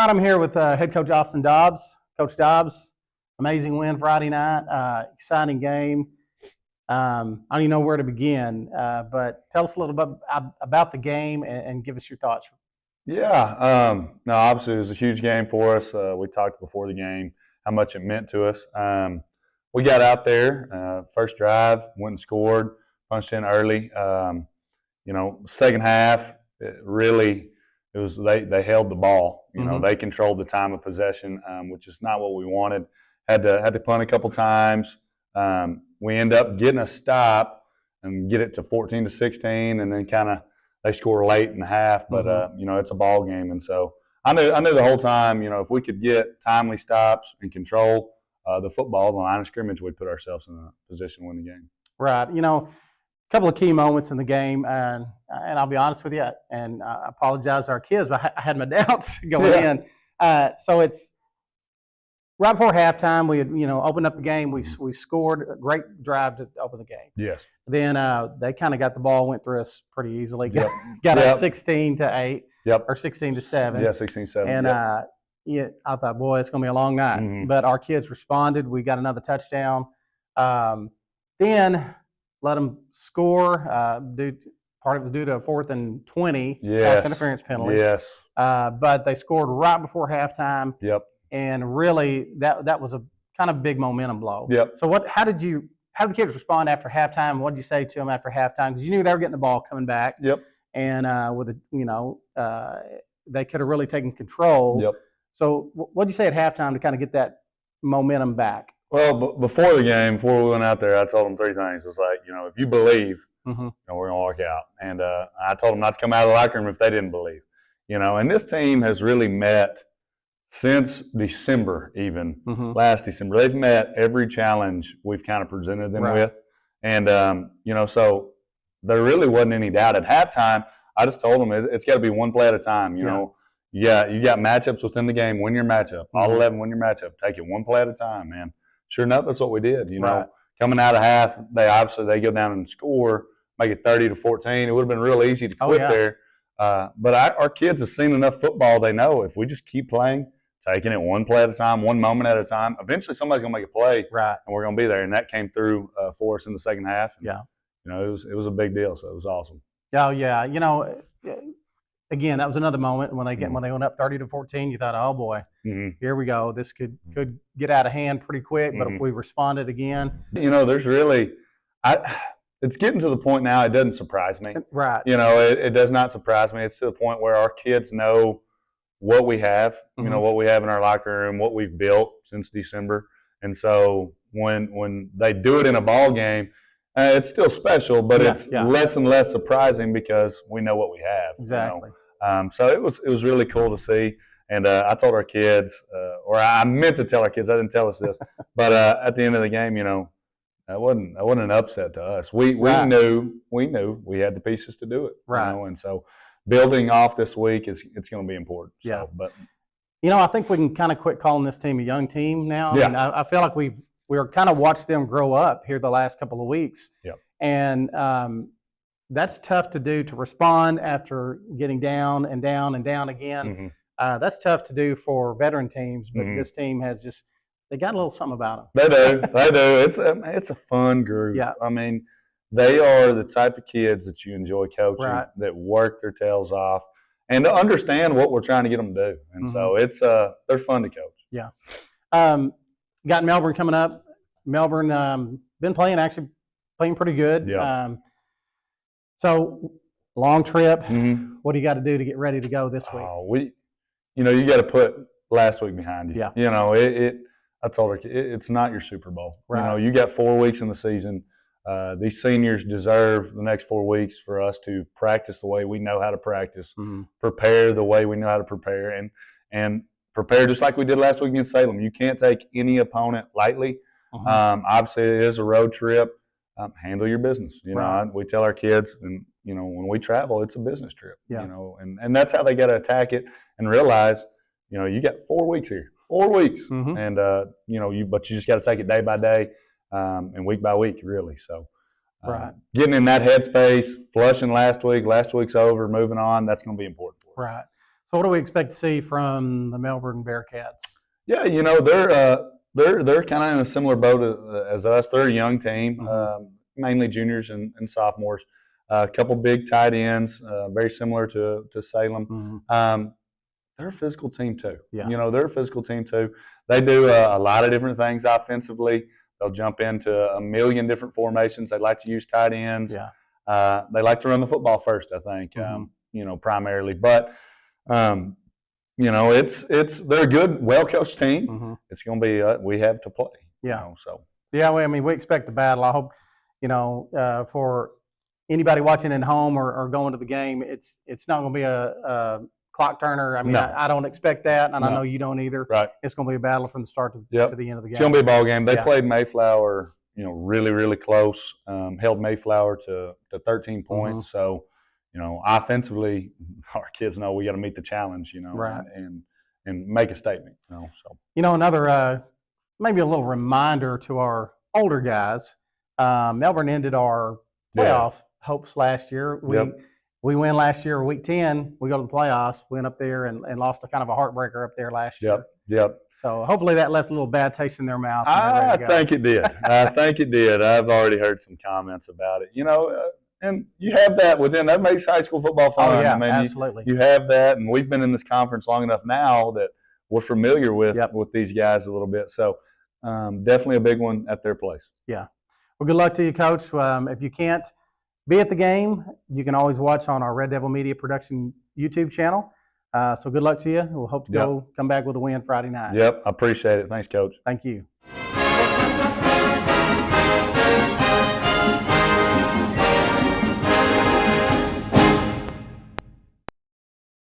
Ryan, I'm here with head coach Austin Dobbs. Coach Dobbs, amazing win Friday night, exciting game. I don't even know where to begin, but tell us a little bit about the game and give us your thoughts. Yeah, no, obviously it was a huge game for us. We talked before the game how much it meant to us. We got out there, first drive, went and scored, punched in early. Second half, it was they held the ball. They controlled the time of possession, which is not what we wanted. Had to punt a couple times. We end up getting a stop and get it to 14-16, and then kind of they score late in the half. But it's a ball game, and so I knew the whole time. If we could get timely stops and control the football, the line of scrimmage, we'd put ourselves in a position to win the game. Right. A couple of key moments in the game, and I'll be honest with you, and I apologize to our kids, but I had my doubts going in. So it's right before halftime. We had opened up the game. We scored a great drive to open the game. Yes. Then they kind of got the ball, went through us pretty easily. Yep. Got up 16-8. Yep. Or 16-7. Yeah, 16-7. And I thought, boy, it's going to be a long night. Mm-hmm. But our kids responded. We got another touchdown. Then let them score. Part of it was due to a 4th and 20 pass interference penalty. Yes. But they scored right before halftime. Yep. And really, that was a kind of big momentum blow. Yep. So how did the kids respond after halftime? What did you say to them after halftime? Because you knew they were getting the ball coming back. Yep. And they could have really taken control. Yep. So what did you say at halftime to kind of get that momentum back? Well, before the game, before we went out there, I told them 3 things. It's like, if you believe, we're going to walk out. And I told them not to come out of the locker room if they didn't believe. And this team has really met since December, even last December. They've met every challenge we've kind of presented them with. And, so there really wasn't any doubt. At halftime, I just told them it's got to be one play at a time. You got matchups within the game. Win your matchup. All 11, win your matchup. Take it one play at a time, man. Sure enough, that's what we did. Coming out of half, they go down and score, make it 30-14. It would have been real easy to quit there. But our kids have seen enough football. They know if we just keep playing, taking it one play at a time, one moment at a time, eventually somebody's going to make a play, and we're going to be there. And that came through for us in the second half. And, it was a big deal, so it was awesome. Oh, yeah. Again, that was another moment when they went up 30-14. You thought, oh boy, here we go. This could get out of hand pretty quick. But if we responded again, there's really, it's getting to the point now. It doesn't surprise me. Right. It does not surprise me. It's to the point where our kids know what we have. What we have in our locker room, what we've built since December. And so when they do it in a ball game, it's still special, but it's less and less surprising because we know what we have. Exactly. So it was really cool to see. And I told our kids, or I meant to tell our kids, I didn't tell us this, but at the end of the game, that wasn't an upset to us. We knew we had the pieces to do it. Right. And so building off this week it's going to be important. Yeah. So, but I think we can kind of quit calling this team a young team now. Yeah. I mean, I feel like we're kind of watched them grow up here the last couple of weeks. Yep. And that's tough to do, to respond after getting down and down and down again. That's tough to do for veteran teams, but this team they got a little something about them. They do. It's a fun group. Yeah. I mean, they are the type of kids that you enjoy coaching, that work their tails off, and to understand what we're trying to get them to do. And so they're fun to coach. Yeah. Got Melbourne coming up. Melbourne been playing pretty good. Yeah. So long trip. What do you got to do to get ready to go this week? You got to put last week behind you. Yeah. I told her it's not your Super Bowl. Right. You got 4 weeks in the season. These seniors deserve the next 4 weeks for us to practice the way we know how to practice, prepare the way we know how to prepare, and prepare just like we did last week against Salem. You can't take any opponent lightly. Obviously, it is a road trip. Handle your business. We tell our kids, and when we travel, it's a business trip. Yeah. And that's how they got to attack it and realize, you got 4 weeks here, 4 weeks, and but you just got to take it day by day, and week by week, really. So, getting in that headspace, flushing last week's over, moving on, that's going to be important for us. Right. So what do we expect to see from the Melbourne Bearcats? Yeah, you know, they're kind of in a similar boat as us. They're a young team, mainly juniors and sophomores. A couple big tight ends, very similar to Salem. They're a physical team too. Yeah. You know, they're a physical team too. They do a lot of different things offensively. They'll jump into a million different formations. They like to use tight ends. Yeah. They like to run the football first, I think, you know, primarily. But, you know, they're a good, well-coached team. It's going to be we have to play. Yeah. You know, so. Yeah, I mean, we expect the battle. I hope, you know, for anybody watching at home or going to the game, it's not going to be a clock turner. I mean, No. I don't expect that, and No. I know you don't either. Right. It's going to be a battle from the start to the end of the game. It's going to be a ball game. They Yeah. played Mayflower, you know, really, really close. Held Mayflower to 13 points. So, you know, offensively, our kids know we got to meet the challenge, you know, Right. and make a statement, you know. So, you know, another maybe a little reminder to our older guys. Melbourne ended our playoff hopes last year. We win last year, week 10. We go to the playoffs. Went up there and lost a kind of a heartbreaker up there last year. Yep. So hopefully that left a little bad taste in their mouth. I think it did. I think it did. I've already heard some comments about it. You know, and you have that within. That makes high school football fun. Oh, yeah, I mean, absolutely. You have that, and we've been in this conference long enough now that we're familiar with these guys a little bit. So definitely a big one at their place. Yeah. Well, good luck to you, Coach. If you can't be at the game, you can always watch on our Red Devil Media Production YouTube channel. So good luck to you. We'll hope to come back with a win Friday night. Yep, I appreciate it. Thanks, Coach. Thank you.